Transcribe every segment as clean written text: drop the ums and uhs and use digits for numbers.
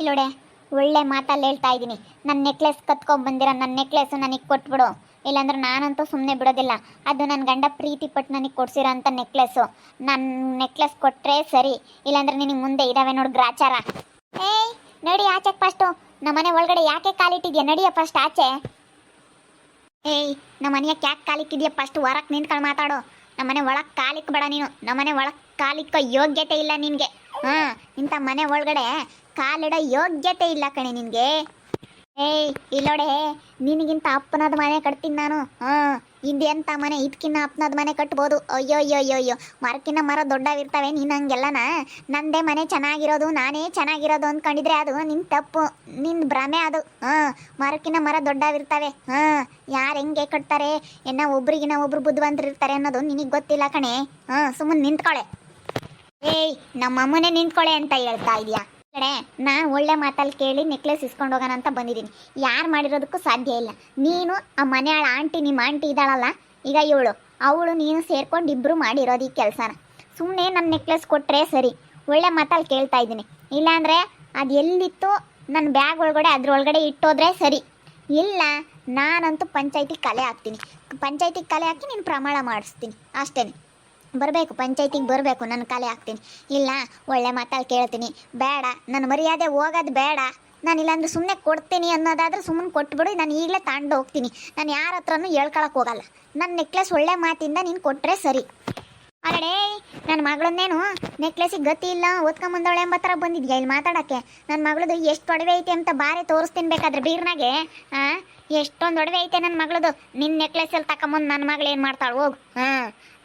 ಇಲ್ಲೋಡೆ, ಒಳ್ಳೆ ಮಾತಲ್ಲಿ ಹೇಳ್ತಾ ಇದ್ದೀನಿ. ನನ್ನ ನೆಕ್ಲೆಸ್ ಕತ್ಕೊಂಡ್ಬಂದಿರೋ ನನ್ನ ನೆಕ್ಲೆಸ್ ನನಗೆ ಕೊಟ್ಬಿಡು, ಇಲ್ಲಾಂದ್ರೆ ನಾನಂತೂ ಸುಮ್ಮನೆ ಬಿಡೋದಿಲ್ಲ. ಅದು ನನ್ನ ಗಂಡ ಪ್ರೀತಿ ಪಟ್ಟು ನನಗೆ ಕೊಡ್ಸಿರೋ ಅಂಥ ನೆಕ್ಲೆಸ್ಸು. ನನ್ನ ನೆಕ್ಲೆಸ್ ಕೊಟ್ಟರೆ ಸರಿ, ಇಲ್ಲಾಂದ್ರೆ ನಿನಗೆ ಮುಂದೆ ಇದಾವೆ ನೋಡು ಗ್ರಾಚಾರ. ಏಯ್ ನಡಿ ಆಚೆಗೆ ಫಸ್ಟು. ನಮ್ಮನೆ ಒಳಗಡೆ ಯಾಕೆ ಕಾಲಿಟ್ಟಿದ್ಯಾ? ನಡಿಯ ಫಸ್ಟ್ ಆಚೆ. ಏಯ್ ನಮ್ಮನೆಯ ಯಾಕೆ ಕಾಲಿಕ್ಕಿದ್ಯಾ? ಫಸ್ಟ್ ಹೊರಕ್ಕೆ ನಿಂತ್ಕೊಂಡು ಮಾತಾಡೋ. ನಮ್ಮನೆ ಒಳಗೆ ಕಾಲಿಕ್ಬೇಡ ನೀನು. ನಮ್ಮನೆ ಒಳಗೆ ಕಾಲಿಕ್ಕೋ ಯೋಗ್ಯತೆ ಇಲ್ಲ ನಿನಗೆ. ಇಂಥ ಮನೆ ಒಳಗಡೆ ಕಾಲಿಡೋ ಯೋಗ್ಯತೆ ಇಲ್ಲ ಕಣೆ ನಿನಗೆ. ಏಯ್ ಇಲ್ಲೋಡೆ, ನಿನಗಿಂತ ಅಪ್ಪನದ ಮನೆ ಕಟ್ತೀನಿ ನಾನು. ಇದೆಂಥ ಮನೆ, ಇದಕ್ಕಿನ್ನ ಅಪ್ಪನದ ಮನೆ ಕಟ್ಬೋದು. ಅಯ್ಯೋ ಅಯ್ಯೋ ಅಯ್ಯೋ ಅಯ್ಯೋ, ಮರಕ್ಕಿನ್ನ ಮರ ದೊಡ್ಡವಿರ್ತವೆ. ನೀನು ಹಂಗೆಲ್ಲನ ನಂದೇ ಮನೆ ಚೆನ್ನಾಗಿರೋದು, ನಾನೇ ಚೆನ್ನಾಗಿರೋದು ಅಂದ್ಕೊಂಡಿದ್ರೆ ಅದು ನಿನ್ನ ತಪ್ಪು, ನಿನ್ನ ಭ್ರಮೆ ಅದು. ಮರಕ್ಕಿನ್ನ ಮರ ದೊಡ್ಡವಿರ್ತವೆ. ಯಾರು ಹೆಂಗೆ ಕಟ್ತಾರೆ, ಒಬ್ರಿಗಿನ್ನ ಒಬ್ರು ಬುದ್ಧಿವಂತರು ಇರ್ತಾರೆ ಅನ್ನೋದು ನಿನಗೆ ಗೊತ್ತಿಲ್ಲ ಕಣೆ. ಸುಮ್ಮನೆ ನಿಂತ್ಕೊಳೆ. ಏಯ್ ನಮ್ಮಮ್ಮನೇ ನಿಂತ್ಕೊಳೆ ಅಂತ ಹೇಳ್ತಾ ಇದೆಯಾ? ಕಡೆ ನಾನು ಒಳ್ಳೆ ಮಾತಲ್ಲಿ ಕೇಳಿ ನೆಕ್ಲೆಸ್ ಇಸ್ಕೊಂಡು ಹೋಗೋಣ ಅಂತ ಬಂದಿದ್ದೀನಿ. ಯಾರು ಮಾಡಿರೋದಕ್ಕೂ ಸಾಧ್ಯ ಇಲ್ಲ. ನೀನು ಆ ಮನೆಯಾಳ ಆಂಟಿ, ನಿಮ್ಮ ಆಂಟಿ ಇದ್ದಾಳಲ್ಲ ಈಗ ಅವಳು ನೀನು ಸೇರ್ಕೊಂಡು ಇಬ್ಬರು ಮಾಡಿರೋದು ಈ ಕೆಲಸನ. ಸುಮ್ಮನೆ ನನ್ನ ನೆಕ್ಲೆಸ್ ಕೊಟ್ಟರೆ ಸರಿ, ಒಳ್ಳೆ ಮಾತಲ್ಲಿ ಕೇಳ್ತಾ ಇದ್ದೀನಿ. ಇಲ್ಲಾಂದರೆ ಅದು ಎಲ್ಲಿತ್ತು ನನ್ನ ಬ್ಯಾಗ್ ಒಳಗಡೆ ಅದ್ರೊಳಗಡೆ ಇಟ್ಟೋದ್ರೆ ಸರಿ. ಇಲ್ಲ ನಾನಂತೂ ಪಂಚಾಯತಿಗೆ ಕಲೆ ಹಾಕ್ತೀನಿ. ಪಂಚಾಯತಿಗೆ ಕಲೆ ಹಾಕಿ ನೀನು ಪ್ರಮಾಣ ಮಾಡಿಸ್ತೀನಿ ಅಷ್ಟೇ. ಬರಬೇಕು, ಪಂಚಾಯತಿಗೆ ಬರಬೇಕು, ನಾನು ಕಲೆ ಹಾಕ್ತೀನಿ. ಇಲ್ಲ ಒಳ್ಳೆ ಮಾತಲ್ಲಿ ಕೇಳ್ತೀನಿ. ಬೇಡ, ನನ್ನ ಮರ್ಯಾದೆ ಹೋಗೋದು ಬೇಡ. ನಾನು ಇಲ್ಲಾಂದ್ರೆ ಸುಮ್ಮನೆ ಕೊಡ್ತೀನಿ ಅನ್ನೋದಾದ್ರೆ ಸುಮ್ಮನೆ ಕೊಟ್ಬಿಡು. ನಾನು ಈಗಲೇ ತಗೊಂಡು ಹೋಗ್ತೀನಿ. ನಾನು ಯಾರ ಹತ್ರನೂ ಹೇಳ್ಕೊಳಕ್ಕೆ ಹೋಗಲ್ಲ. ನನ್ನ ನೆಕ್ಲೆಸ್ ಒಳ್ಳೆ ಮಾತಿಂದ ನೀನು ಕೊಟ್ಟರೆ ಸರಿ. ಅಲ್ಲಡೇ, ನನ್ನ ಮಗಳನ್ನೇನು ನೆಕ್ಲೆಸಿಗೆ ಗತಿ ಇಲ್ಲ ಓದ್ಕೊಂಬಂದವಳೆ ಎಂಬ ಥರ ಬಂದಿದ್ಯಾ ಇಲ್ಲಿ ಮಾತಾಡೋಕ್ಕೆ. ನನ್ನ ಮಗಳದು ಎಷ್ಟು ಒಡವೆ ಐತೆ ಅಂತ ಬಾರಿ ತೋರಿಸ್ತೀನಿ ಬೇಕಾದ್ರೆ ಬೀರ್ನಾಗೆ. ಎಷ್ಟೊಂದು ಒಡವೆ ಐತೆ ನನ್ನ ಮಗಳದು. ನಿನ್ನ ನೆಕ್ಲೆಸಲ್ಲಿ ತಗೊಂಬಂದು ನನ್ನ ಮಗಳು ಏನು ಮಾಡ್ತಾಳೆ ಹೋಗು.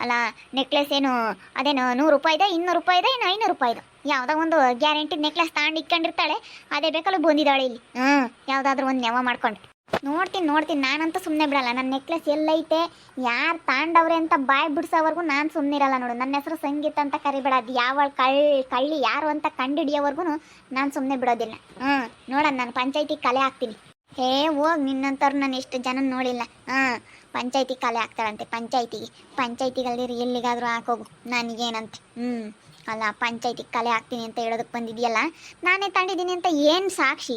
ಅಲ್ಲ ನೆಕ್ಲೆಸ್ ಏನು ಅದೇನು 100 ರೂಪಾಯಿದ, 200 ರೂಪಾಯಿದ, ಇನ್ನು 500 ರೂಪಾಯಿದು ಯಾವುದೋ ಒಂದು ಗ್ಯಾರಂಟಿ ನೆಕ್ಲೆಸ್ ತಗೊಂಡು ಇಟ್ಕೊಂಡಿರ್ತಾಳೆ. ಅದೇ ಬೇಕಲ್ಲ ಬಂದಿದ್ದಾಳೆ ಇಲ್ಲಿ. ಯಾವುದಾದ್ರೂ ಒಂದು ನೆವ ಮಾಡ್ಕೊಂಡು ನೋಡ್ತೀನಿ. ನಾನಂತೂ ಸುಮ್ಮನೆ ಬಿಡಲ್ಲ. ನನ್ನ ನೆಕ್ಲೆಸ್ ಎಲ್ಲೈತೆ, ಯಾರು ತಾಂಡವ್ರೆ ಅಂತ ಬಾಯಿ ಬಿಡ್ಸೋವರೆಗೂ ನಾನು ಸುಮ್ಮನಿರಲ್ಲ ನೋಡು. ನನ್ನ ಹೆಸರು ಸಂಗೀತ ಅಂತ ಕರಿಬೇಡ. ಅದು ಯಾವ ಕಳ್ಳಿ ಯಾರು ಅಂತ ಕಂಡುಹಿಡಿಯೋವರೆಗೂ ನಾನು ಸುಮ್ಮನೆ ಬಿಡೋದಿಲ್ಲ. ನೋಡೋಣ, ನಾನು ಪಂಚಾಯತಿಗೆ ಕಲೆ ಹಾಕ್ತೀನಿ. ಹೋಗಿ ನಿನ್ನಂಥವ್ರು ನಾನು ಎಷ್ಟು ಜನ ನೋಡಿಲ್ಲ. ಪಂಚಾಯತಿಗೆ ಕಲೆ ಹಾಕ್ತಾಳಂತೆ. ಪಂಚಾಯತಿಗಲ್ದಿರಿ ಎಲ್ಲಿಗಾದರೂ ಹಾಕೋಗು, ನನಗೇನಂತೆ. ಅಲ್ಲ ಪಂಚಾಯತಿಗೆ ಕಲೆ ಹಾಕ್ತೀನಿ ಅಂತ ಹೇಳೋದಕ್ಕೆ ಬಂದಿದೆಯಲ್ಲ, ನಾನೇ ತಂಡಿದ್ದೀನಿ ಅಂತ ಏನು ಸಾಕ್ಷಿ?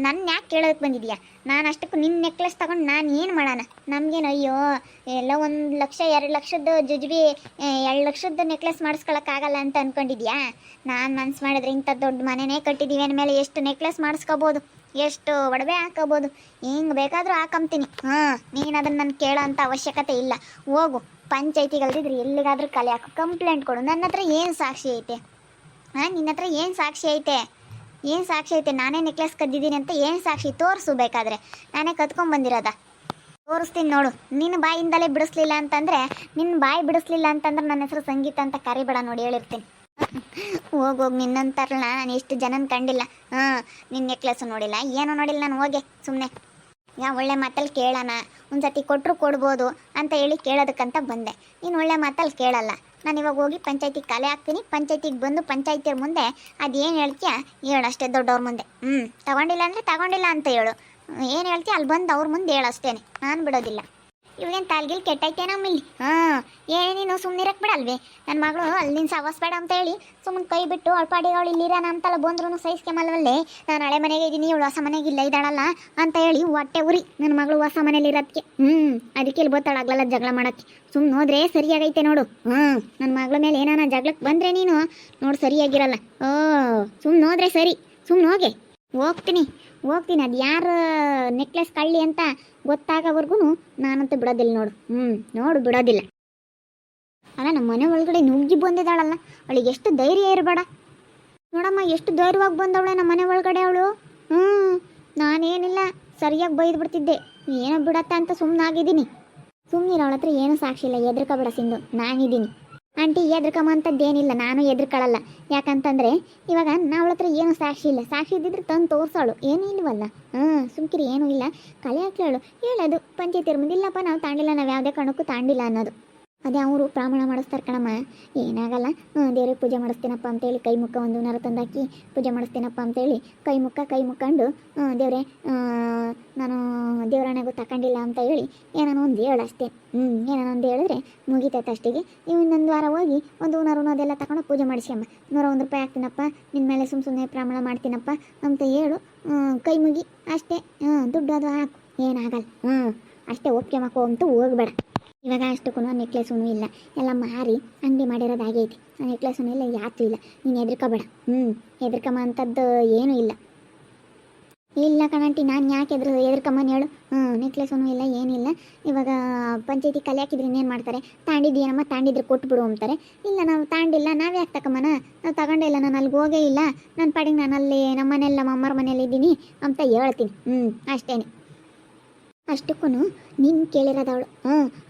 ನನ್ನ ಯಾಕೆ ಕೇಳೋದಕ್ಕೆ ಬಂದಿದ್ಯಾ? ನಾನು ಅಷ್ಟಕ್ಕೂ ನಿನ್ನ ನೆಕ್ಲೆಸ್ ತಗೊಂಡು ನಾನು ಏನು ಮಾಡೋಣ? ನಮಗೇನು ಅಯ್ಯೋ ಎಲ್ಲ 1 ಲಕ್ಷ 2 ಲಕ್ಷದ ಜುಜ್ಬಿ 2 ಲಕ್ಷದ ನೆಕ್ಲೆಸ್ ಮಾಡಿಸ್ಕೊಳಕ್ಕಾಗಲ್ಲ ಅಂತ ಅಂದ್ಕೊಂಡಿದ್ಯಾ? ನಾನು ಮನ್ಸು ಮಾಡಿದ್ರೆ ಇಂಥ ದೊಡ್ಡ ಮನೆನೇ ಕಟ್ಟಿದ್ದೀವಿ ಅಂದಮೇಲೆ ಎಷ್ಟು ನೆಕ್ಲೆಸ್ ಮಾಡಿಸ್ಕೋಬೋದು, ಎಷ್ಟು ಒಡವೆ ಹಾಕೋಬೋದು, ಹೆಂಗೆ ಬೇಕಾದರೂ ಹಾಕೊಂತೀನಿ. ನೀನು ಅದನ್ನು ನಾನು ಕೇಳೋ ಅಂಥ ಅವಶ್ಯಕತೆ ಇಲ್ಲ. ಹೋಗು, ಪಂಚಾಯತಿಗಲ್ದಿದ್ರೆ ಎಲ್ಲಿಗಾದರೂ ಕಲೆ ಹಾಕು, ಕಂಪ್ಲೇಂಟ್ ಕೊಡು. ನನ್ನ ಹತ್ರ ಏನು ಸಾಕ್ಷಿ ಐತೆ? ನಿನ್ನ ಹತ್ರ ಏನು ಸಾಕ್ಷಿ ಐತೆ? ನಾನೇ ನೆಕ್ಲೆಸ್ ಕದ್ದಿದ್ದೀನಿ ಅಂತ ಏನು ಸಾಕ್ಷಿ? ತೋರಿಸು ಬೇಕಾದರೆ. ನಾನೇ ಕತ್ಕೊಂಡ್ಬಂದಿರೋದ ತೋರಿಸ್ತೀನಿ ನೋಡು. ನಿನ್ನ ಬಾಯಿಂದಲೇ ಬಿಡಿಸ್ಲಿಲ್ಲ ಅಂತಂದರೆ ನನ್ನ ಹೆಸರು ಸಂಗೀತ ಅಂತ ಕರಿಬೇಡ ನೋಡಿ, ಹೇಳಿರ್ತೀನಿ. ಹೋಗೋಗಿ ನಿನ್ನಂತಾರಲ್ಲ, ನಾನು ಎಷ್ಟು ಜನನ ಕಂಡಿಲ್ಲ. ನಿನ್ನ ನೆಕ್ಲೆಸ್ಸು ನೋಡಿಲ್ಲ, ಏನೂ ನೋಡಿಲ್ಲ ನಾನು. ಹೋಗೆ ಸುಮ್ಮನೆ ಒಳ್ಳೆ ಮಾತಲ್ಲಿ ಕೇಳೋಣ, ಒಂದು ಸತಿ ಕೊಟ್ಟರು ಕೊಡ್ಬೋದು ಅಂತ ಹೇಳಿ ಕೇಳೋದಕ್ಕಂತ ಬಂದೆ. ನೀನು ಒಳ್ಳೆ ಮಾತಲ್ಲಿ ಕೇಳಲ್ಲ. ನಾನು ಇವಾಗ ಹೋಗಿ ಪಂಚಾಯತಿಗೆ ಕಲೆ ಹಾಕ್ತೀನಿ. ಪಂಚಾಯತಿಗೆ ಬಂದು ಪಂಚಾಯತಿಯವ್ರ ಮುಂದೆ ಅದೇನು ಹೇಳ್ತೀಯ ಹೇಳು ಅಷ್ಟೇ, ದೊಡ್ಡವ್ರ ಮುಂದೆ. ತಗೊಂಡಿಲ್ಲ ಅಂದರೆ ತಗೊಂಡಿಲ್ಲ ಅಂತ ಹೇಳು. ಏನು ಹೇಳ್ತೀಯ ಅಲ್ಲಿ ಬಂದು ಅವ್ರ ಮುಂದೆ ಹೇಳು ಅಷ್ಟೇ, ನಾನು ಬಿಡೋದಿಲ್ಲ. ಇವಾಗೇನು ತಾಲ್ಗಿಲ್ ಕೆಟ್ಟೈತೆ ನಮ್ಮಲ್ಲಿ. ಏನೇನು ಸುಮ್ಮನಿರಕ್ಕೆ ಬಿಡಲ್ವೇ? ನನ್ನ ಮಗಳು ಅಲ್ಲಿನ ಸವಾಸ ಬೇಡ ಅಂತ ಹೇಳಿ ಸುಮ್ಮನೆ ಕೈ ಬಿಟ್ಟು ಅಳ್ಪಾಡಿಗಳು ಇಲ್ಲಿರೋಣ ಅಂತಲ್ಲ ಬಂದ್ರೂ ಸಹಿಸ್ಕೆಮಲ್ವಲ್ಲೇ. ನಾನು ಹಳೆ ಮನೆಗೆ ಇದ್ದೀನಿ, ಇವಳು ಹೊಸ ಮನೆಗೆ ಇಲ್ಲ ಇದ್ದಾಳಲ್ಲ ಅಂತ ಹೇಳಿ ಹೊಟ್ಟೆ ಉರಿ ನನ್ನ ಮಗಳು ಹೊಸ ಮನೇಲಿ ಇರೋದಕ್ಕೆ. ಅದಕ್ಕೆ ಇಲ್ಲಿ ಗೊತ್ತಾಳಾಗ್ಲಲ್ಲ ಜಗಳ ಮಾಡೋಕ್ಕೆ. ಸುಮ್ಮನೆ ಹೋದ್ರೆ ಸರಿಯಾಗೈತೆ ನೋಡು. ನನ್ನ ಮಗಳ ಮೇಲೆ ಏನಾನ ಜಗಳಕ್ಕೆ ಬಂದರೆ ನೀನು ನೋಡು ಸರಿಯಾಗಿರಲ್ಲ. ಸುಮ್ಮನೆ ಹೋದ್ರೆ ಸರಿ, ಸುಮ್ಮನೆ ಹೋಗ್ತೀನಿ. ಅದು ಯಾರು ನೆಕ್ಲೆಸ್ ಕಳ್ಳಿ ಅಂತ ಗೊತ್ತಾಗೋವರೆಗೂ ನಾನಂತೂ ಬಿಡೋದಿಲ್ಲ ನೋಡು. ಬಿಡೋದಿಲ್ಲ. ಅಲ್ಲ ನಮ್ಮ ಮನೆ ಒಳಗಡೆ ನುಗ್ಗಿ ಬಂದಿದ್ದಾಳಲ್ಲ, ಅವಳಿಗೆ ಎಷ್ಟು ಧೈರ್ಯ ಇರಬೇಡ ನೋಡಮ್ಮ. ಎಷ್ಟು ಧೈರ್ಯವಾಗಿ ಬಂದವಳೆ ನಮ್ಮ ಮನೆ ಒಳಗಡೆ ಅವಳು. ನಾನೇನಿಲ್ಲ, ಸರಿಯಾಗಿ ಬೈದು ಬಿಡ್ತಿದ್ದೆ. ಏನೋ ಬಿಡತ್ತ ಅಂತ ಸುಮ್ಮನಾಗಿದ್ದೀನಿ. ಸುಮ್ಮನಿರ, ಅವಳ ಹತ್ರ ಏನೂ ಸಾಕ್ಷಿ ಇಲ್ಲ. ಎದ್ರಕಬೇಡ ಸಿಂಧು, ನಾನಿದ್ದೀನಿ. ಆಂಟಿ ಎದ್ರಕಂಬಂಥದ್ದೇನಿಲ್ಲ, ನಾನು ಎದ್ರಕೊಳ್ಳಲ್ಲ. ಯಾಕಂತಂದರೆ ಇವಾಗ ಅವಳ ಹತ್ರ ಏನೂ ಸಾಕ್ಷಿ ಇಲ್ಲ. ಸಾಕ್ಷಿ ಇದ್ದಿದ್ರೆ ತಂದು ತೋರಿಸೋಳು, ಏನೂ ಇಲ್ವಲ್ಲ. ಸುಮ್ಕಿರಿ, ಏನೂ ಇಲ್ಲ. ಕಲೆ ಹಾಕ್ಲೇಳು, ಹೇಳೋದು ಪಂಚಾಯತಿಯವ್ರ ಮುಂದೆ, ಇಲ್ಲಪ್ಪ ನಾವು ತಾಂಡಿಲ್ಲ, ನಾವು ಯಾವುದೇ ಕಾರಣಕ್ಕೂ ತಾಂಡಿಲ್ಲ ಅನ್ನೋದು. ಅದೇ ಅವರು ಪ್ರಮಾಣ ಮಾಡಿಸ್ತಾರೆ ಕಣಮ್ಮ. ಏನಾಗಲ್ಲ, ದೇವ್ರಿಗೆ ಪೂಜೆ ಮಾಡಿಸ್ತೀನಪ್ಪ ಅಂತೇಳಿ ಕೈ ಮುಖ ಒಂದು ನರ ತಂದಾಕಿ ಪೂಜೆ ಮಾಡಿಸ್ತೀನಪ್ಪ ಅಂತೇಳಿ ಕೈ ಮುಖಂಡು ದೇವ್ರೆ ನಾನು ದೇವರಾಣೆಗೂ ತಗೊಂಡಿಲ್ಲ ಅಂತ ಹೇಳಿ ಏನಾನ ಒಂದು ಹೇಳು ಅಷ್ಟೇ. ಏನಾನ ಒಂದು ಹೇಳಿದ್ರೆ ಮುಗಿತೈತೆ ಅಷ್ಟಿಗೆ. ಇನ್ನೊಂದು ವಾರ ಹೋಗಿ ಒಂದು ಅದೆಲ್ಲ ತಗೊಂಡು ಪೂಜೆ ಮಾಡಿಸ್ಯಮ್ಮ. 101 ರೂಪಾಯಿ ಹಾಕ್ತೀನಪ್ಪ, ನಿನ್ನ ಮೇಲೆ ಸುಮ್ಮನೆ ಪ್ರಮಾಣ ಮಾಡ್ತೀನಪ್ಪ ಅಂತ ಹೇಳು. ಕೈ ಮುಗಿ ಅಷ್ಟೇ. ದುಡ್ಡು ಅದು ಹಾಕು, ಏನಾಗಲ್ಲ. ಅಷ್ಟೇ ಒಪ್ಪಿಗೆ ಮಕ್ಕೋ ಅಂತೂ ಹೋಗ್ಬೇಡ. ಇವಾಗ ಅಷ್ಟಕ್ಕೂ ನೆಕ್ಲೆಸೂ ಇಲ್ಲ, ಎಲ್ಲ ಮಾರಿ ಅಂಗಡಿ ಮಾಡಿರೋದಾಗೈತಿ. ನೆಕ್ಲೆಸೂ ಇಲ್ಲ, ಯಾತು ಇಲ್ಲ. ನೀನು ಹೆದರ್ಕೋಬೇಡ. ಹೆದರ್ಕಮ್ಮ ಅಂಥದ್ದು ಏನೂ ಇಲ್ಲ. ಇಲ್ಲ ಕಣಂಟಿ, ನಾನು ಯಾಕೆ ಹೆದರ್ಕಮ್ಮನ ಹೇಳು. ನೆಕ್ಲೆಸೂ ಇಲ್ಲ, ಏನಿಲ್ಲ. ಇವಾಗ ಪಂಚಾಯತಿ ಕಲೆ ಹಾಕಿದ್ರೆ ಇನ್ನೇನು ಮಾಡ್ತಾರೆ? ತಾಂಡಿದ್ದೀನಮ್ಮ, ತಾಂಡಿದ್ರೆ ಕೊಟ್ಬಿಡು ಅಂತಾರೆ. ಇಲ್ಲ ನಾವು ತಾಂಡಿಲ್ಲ, ನಾವು ಯಾಕೆ ತಗೊಂಬನ? ನಾವು ತಗೊಂಡೇ ಇಲ್ಲ, ನಾನು ಅಲ್ಲಿಗೆ ಹೋಗೇ ಇಲ್ಲ. ನನ್ನ ಪಾಡಿಗೆ ನಾನು ಅಲ್ಲಿ ನಮ್ಮ ಮನೆಯಲ್ಲ, ನಮ್ಮ ಅಮ್ಮರ ಮನೇಲಿ ಇದ್ದೀನಿ ಅಂತ ಹೇಳ್ತೀನಿ. ಅಷ್ಟೇ. ಅಷ್ಟಕ್ಕೂ ನೀನು ಕೇಳಿರೋದವಳು.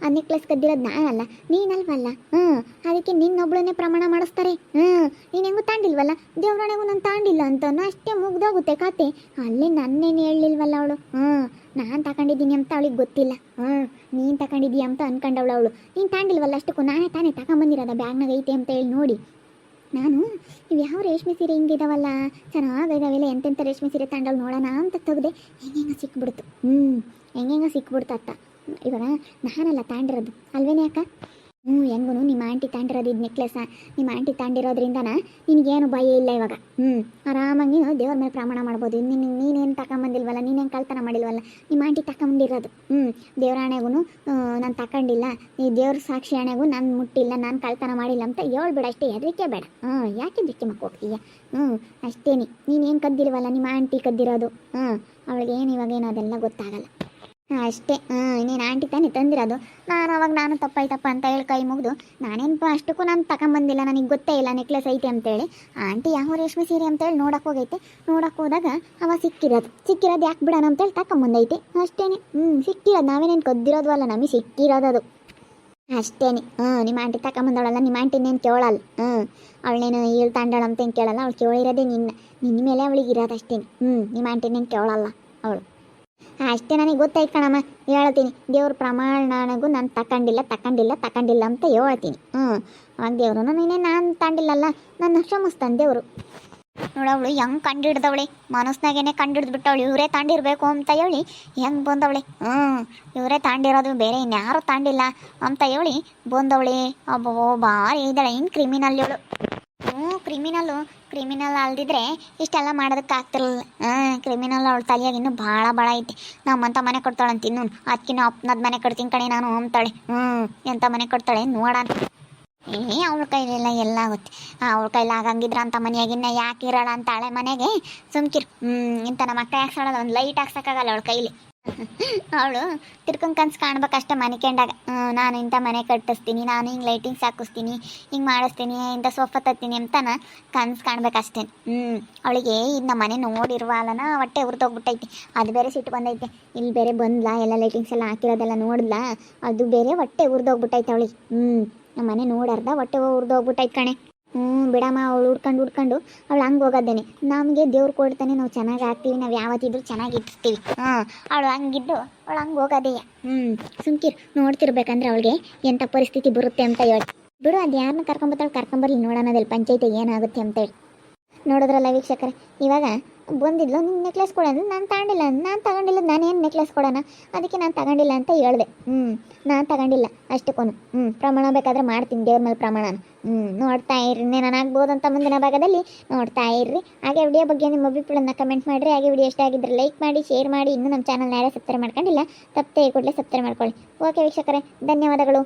ಆ ನೆಕ್ಲೆಸ್ ಕದ್ದಿರೋದು ನಾನಲ್ಲ, ನೀನಲ್ವಲ್ಲ. ಅದಕ್ಕೆ ನಿನ್ನೊಬ್ಳನ್ನೇ ಪ್ರಮಾಣ ಮಾಡಿಸ್ತಾರೆ. ನೀನು ಹೆಂಗೂ ತಾಂಡಿಲ್ವಲ್ಲ, ದೇವ್ರೊಣಗೂ ನಾನು ತಾಂಡಿಲ್ಲ ಅಂತ ಅಷ್ಟೇ ಮುಗ್ದೋಗುತ್ತೆ ಕತೆ. ಅಲ್ಲೇ ನನ್ನೇನು ಹೇಳಲಿಲ್ವಲ್ಲ ಅವಳು. ನಾನು ತಗೊಂಡಿದ್ದೀನಿ ಅಂತ ಅವಳಿಗೆ ಗೊತ್ತಿಲ್ಲ. ನೀನು ತಗೊಂಡಿದ್ದೀಯ ಅಂತ ಅನ್ಕೊಂಡವಳು ಅವಳು. ನೀನು ತಾಂಡಿಲ್ವಲ್ಲ, ಅಷ್ಟಕ್ಕೂ ನಾನೇ ತಾನೇ ತಗೊಂಬಂದಿರೋದ, ಬ್ಯಾಗ್ನಾಗ ಐತೆ ಅಂತ ಹೇಳಿ ನೋಡಿ. ನಾನು ಇವು ಯಾವ ರೇಷ್ಮೆ ಸೀರೆ ಹಿಂಗಿದಾವಲ್ಲ, ಚೆನ್ನಾಗಿದಾವೆಲ್ಲ, ಎಂತೆಂಥ ರೇಷ್ಮೆ ಸೀರೆ ತಾಂಡವ್ ನೋಡೋಣ ಅಂತ ತೆಗ್ದೆ, ಹೆಂಗೆ ಸಿಕ್ಬಿಡ್ತು. ಹೆಂಗೆ ಸಿಕ್ಬಿಡ್ತು ಅತ್ತ. ಇವಾಗ ನಾನಲ್ಲ ತಾಂಡಿರೋದು ಅಲ್ವೇನೇ ಅಕ್ಕ? ಹೆಂಗೂ ನಿಮ್ಮ ಆಂಟಿ ತಾಂಡಿರೋದು ಇದು ನೆಕ್ಲೆಸ. ನಿಮ್ಮ ಆಂಟಿ ತಾಂಡಿರೋದ್ರಿಂದನ ನಿನಗೇನು ಭಯ ಇಲ್ಲ ಇವಾಗ. ಆರಾಮಾಗಿ ದೇವ್ರ ಮೇಲೆ ಪ್ರಮಾಣ ಮಾಡ್ಬೋದು. ನೀನೇನು ತಗೊಂಬಂದಿಲ್ವಲ್ಲ, ನೀನೇನು ಕಳ್ತನ ಮಾಡಿಲ್ವಲ್ಲ, ನಿಮ್ಮ ಆಂಟಿ ತಗೊಂಬಂದಿರೋದು. ದೇವ್ರಾಣೆಗೂ ನಾನು ತಗೊಂಡಿಲ್ಲ, ಈ ದೇವ್ರ ಸಾಕ್ಷಿ ಆಣೆಗೂ ನಾನು ಮುಟ್ಟಿಲ್ಲ, ನಾನು ಕಳ್ತನ ಮಾಡಿಲ್ಲ ಅಂತ ಹೇಳ್ಬೇಡ ಅಷ್ಟೇ. ಹೆದರಿಕೆ ಬೇಡ. ಯಾಕೆ ಹೆದರಿಕೆ ಮಕ್ಕ ಹೋಗ್ತೀಯ? ಅಷ್ಟೇನಿ. ನೀನೇನು ಕದ್ದಿಲ್ವಲ್ಲ, ನಿಮ್ಮ ಆಂಟಿ ಕದ್ದಿರೋದು. ಅವಳಿಗೆ ಏನು ಇವಾಗೇನು ಅದೆಲ್ಲ ಗೊತ್ತಾಗಲ್ಲ ಅಷ್ಟೇ. ನೀನು ಆಂಟಿ ತಾನೇ ತಂದಿರೋದು. ನಾನು ತಪ್ಪಾಯ್ತಪ್ಪ ಅಂತ ಹೇಳಿ ಕೈ ಮುಗಿದು, ನಾನೇನು ಅಷ್ಟಕ್ಕೂ ನಾನು ತಗೊಂಬಂದಿಲ್ಲ, ನನಗೆ ಗೊತ್ತೇ ಇಲ್ಲ ನೆಕ್ಲೆಸ್ ಐತೆ ಅಂತೇಳಿ. ಆಂಟಿ ಯಾವ ರೇಷ್ಮೆ ಸೀರೆ ಅಂತೇಳಿ ನೋಡಕ್ಕೆ ಹೋಗೈತೆ. ನೋಡಕ್ಕೆ ಹೋದಾಗ ಅವ ಸಿಕ್ಕಿರೋದು ಯಾಕೆ ಬಿಡೋಣ ಅಂತೇಳಿ ತಗೊಂಬಂದೈತೆ ಅಷ್ಟೇ. ಸಿಕ್ಕಿರೋದು ನಾವೇನೇನು ಕದ್ದಿರೋದ್ವಲ್ಲ, ನಮಗೆ ಸಿಕ್ಕಿರೋದದು ಅಷ್ಟೇನೆ. ನಿಮ್ಮ ಆಂಟಿ ತಗೊಂಬಂದವಳಲ್ಲ, ನಿಮ್ಮ ಆಂಟಿನೇನು ಕೇಳಲ್ಲ. ಅವಳೇನು ತಾಂಡಾಳ ಅಂತ ಏನು ಕೇಳಲ್ಲ. ಅವಳು ಕೇಳಿರೋದೇ ನಿನ್ನ ಮೇಲೆ ಅವಳಿಗೆ ಇರೋದಷ್ಟೇ. ನಿಮ್ಮ ಆಂಟಿನೇನು ಕೇಳಲ್ಲ ಅವಳು ಅಷ್ಟೇ. ನನಗೆ ಗೊತ್ತಾಯ್ತು ಕಣಮ್ಮ, ಹೇಳ್ತೀನಿ. ದೇವ್ರ ಪ್ರಮಾಣಗೂ ನಾನು ತಗೊಂಡಿಲ್ಲ ಅಂತ ಹೇಳ್ತೀನಿ. ಆಗ ದೇವರು ನೀನೇ ನಾನು ತಾಂಡಿಲ್ಲಲ್ಲ, ನನ್ನ ಕ್ಷಮಿಸ್ತಾನೆ ದೇವರು. ನೋಡವಳು ಹೆಂಗೆ ಕಂಡಿಡ್ದವಳೆ, ಮನಸ್ನಾಗೇನೆ ಕಂಡಿಡ್ದ್ಬಿಟ್ಟವಳು. ಇವರೇ ತಾಂಡಿರ್ಬೇಕು ಅಂತ ಹೇಳಿ ಹೆಂಗೆ ಬಂದವಳೆ. ಇವರೇ ತಾಂಡಿರೋದು, ಬೇರೆ ಇನ್ಯಾರು ತಾಂಡಿಲ್ಲ ಅಂತ ಹೇಳಿ ಬಂದವಳೆ. ಅಬ್ಬೋ ಭಾರಿ ಇದ್ದಾಳೆ. ಇನ್ನು ಕ್ರಿಮಿನಲ್ ಇವಳು. ಕ್ರಿಮಿನಲ್ ಅಲ್ದಿದ್ರೆ ಇಷ್ಟೆಲ್ಲ ಮಾಡೋದಕ್ಕೆ ಆಗ್ತಿರಲಿಲ್ಲ. ಕ್ರಿಮಿನಲ್ ಅವಳು ತಲೆಯಾಗಿ ಇನ್ನೂ ಭಾಳ ಐತಿ. ನಮ್ಮಂತ ಮನೆ ಕೊಡ್ತಾಳಂತ ಇನ್ನೂ ಅದಕ್ಕಿನ್ನೂ ಅಪ್ಪನದ ಮನೆ ಕೊಡ್ತೀನಿ ಕಣೆ ನಾನು ಅಂತಾಳೆ. ಎಂಥ ಮನೆ ಕೊಡ್ತಾಳೆ ನೋಡೋಣ. ಅವಳ ಕೈಲೆಲ್ಲ ಎಲ್ಲ ಆಗುತ್ತೆ. ಅವಳ ಕೈಲಿ ಆಗಂಗಿದ್ರ ಅಂತ ಮನೆಯಾಗಿನ್ನ ಯಾಕೆ ಇರೋಣ ಅಂತ ಹಳೆ ಮನೆಗೆ ಸುಮ್ಕಿರು. ಇಂಥ ನಮ್ಮ ಅಕ್ಕ ಹಾಕ್ಸೋಳಲ್ಲ, ಒಂದು ಲೈಟ್ ಹಾಕ್ಸೋಕ್ಕಾಗಲ್ಲ ಅವಳ ಕೈಲಿ. ಅವಳು ತಿರ್ಕೊಂಡ್ ಕನ್ಸು ಕಾಣ್ಬೇಕಷ್ಟೇ ಮನೆಕೆಂಡಾಗ. ನಾನು ಇಂಥ ಮನೆ ಕಟ್ಟಿಸ್ತೀನಿ, ನಾನು ಹಿಂಗೆ ಲೈಟಿಂಗ್ಸ್ ಹಾಕಿಸ್ತೀನಿ, ಹಿಂಗೆ ಮಾಡಿಸ್ತೀನಿ, ಇಂಥ ಸೋಫಾ ತತ್ತೀನಿ ಅಂತಾನ ಕನ್ಸು ಕಾಣ್ಬೇಕಷ್ಟೇ. ಅವಳಿಗೆ ಇನ್ನು ಮನೆ ನೋಡಿರುವಲ್ಲನ ಹೊಟ್ಟೆ ಉರಿದೋಗ್ಬಿಟ್ಟೈತಿ. ಅದು ಬೇರೆ ಸಿಟ್ಟು ಬಂದೈತೆ. ಇಲ್ಲಿ ಬೇರೆ ಬಂದ್ಲಾ, ಎಲ್ಲ ಲೈಟಿಂಗ್ಸ್ ಎಲ್ಲ ಹಾಕಿರೋದೆಲ್ಲ ನೋಡಿದ್ಲಾ, ಅದು ಬೇರೆ ಹೊಟ್ಟೆ ಉರಿದೋಗ್ಬಿಟ್ಟೈತೆ ಅವಳಿಗೆ. ನಮ್ಮ ಮನೆ ನೋಡಾರ್ದ ಹೊಟ್ಟೆ ಉರಿದೋಗ್ಬಿಟ್ಟೈತೆ ಕಣೆ. ಬಿಡಮ್ಮ, ಅವಳು ಹುಡ್ಕೊಂಡು ಅವಳು ಹಂಗೆ ಹೋಗೋದೇನೆ. ನಮಗೆ ದೇವ್ರು ಕೊಡ್ತಾನೆ, ನಾವು ಚೆನ್ನಾಗಿ ಆಗ್ತೀವಿ, ನಾವು ಯಾವತ್ತಿದ್ರು ಚೆನ್ನಾಗಿರ್ತೀವಿ. ಅವಳು ಹಂಗಿದ್ದು ಅವಳು ಹಂಗೆ ಹೋಗೋದೇ. ಸುಮ್ಕಿರು, ನೋಡ್ತಿರ್ಬೇಕಂದ್ರೆ ಅವಳಿಗೆ ಎಂಥ ಪರಿಸ್ಥಿತಿ ಬರುತ್ತೆ ಅಂತ ಹೇಳಿ ಬಿಡು. ಅದು ಯಾರನ್ನ ಕರ್ಕೊಂಬರ್ಲಿ ನೋಡೋಣ ಅದಲ್ಲಿ ಪಂಚಾಯತಿಗೆ ಏನಾಗುತ್ತೆ ಅಂತೇಳಿ. ನೋಡಿದ್ರಲ್ಲ ವೀಕ್ಷಕರೇ, ಇವಾಗ ಬಂದಿದ್ಲು, ನಿನ್ನ ನೆಕ್ಲೆಸ್ ಕೊಡೋಣ, ನಾನು ತಗೊಂಡಿಲ್ಲ, ನಾನೇನು ನೆಕ್ಲೆಸ್ ಕೊಡೋಣ, ಅದಕ್ಕೆ ನಾನು ತಗೊಂಡಿಲ್ಲ ಅಂತ ಹೇಳಿದೆ. ನಾನು ತಗೊಂಡಿಲ್ಲ ಅಷ್ಟಕ್ಕೂ. ಪ್ರಮಾಣ ಬೇಕಾದ್ರೆ ಮಾಡ್ತೀನಿ, ದೇವ್ರ ಮೇಲೆ ಪ್ರಮಾಣನ. ನೋಡ್ತಾ ಇರ್ರಿ, ನಾನಾಗ್ಬೋದು ಅಂತ ಮುಂದಿನ ಭಾಗದಲ್ಲಿ ನೋಡ್ತಾ ಇರ್ರಿ. ಹಾಗೆ ವಿಡಿಯೋ ಬಗ್ಗೆ ನಿಮ್ಮ ಅಭಿಪ್ರಾಯನ ಕಮೆಂಟ್ ಮಾಡಿರಿ. ಹಾಗೆ ವಿಡಿಯೋ ಇಷ್ಟ ಆಗಿದ್ರೆ ಲೈಕ್ ಮಾಡಿ, ಶೇರ್ ಮಾಡಿ. ಇನ್ನೂ ನಮ್ಮ ಚಾನಲ್ನ ಯಾರೇ ಸಬ್ಸ್ಕ್ರೈಬ್ ಮಾಡ್ಕೊಂಡಿಲ್ಲ, ತಪ್ಪದೆ ಕೂಡಲೇ ಸಬ್ಸ್ಕ್ರೈಬ್ ಮಾಡ್ಕೊಳ್ಳಿ. ಓಕೆ ವೀಕ್ಷಕರೇ, ಧನ್ಯವಾದಗಳು.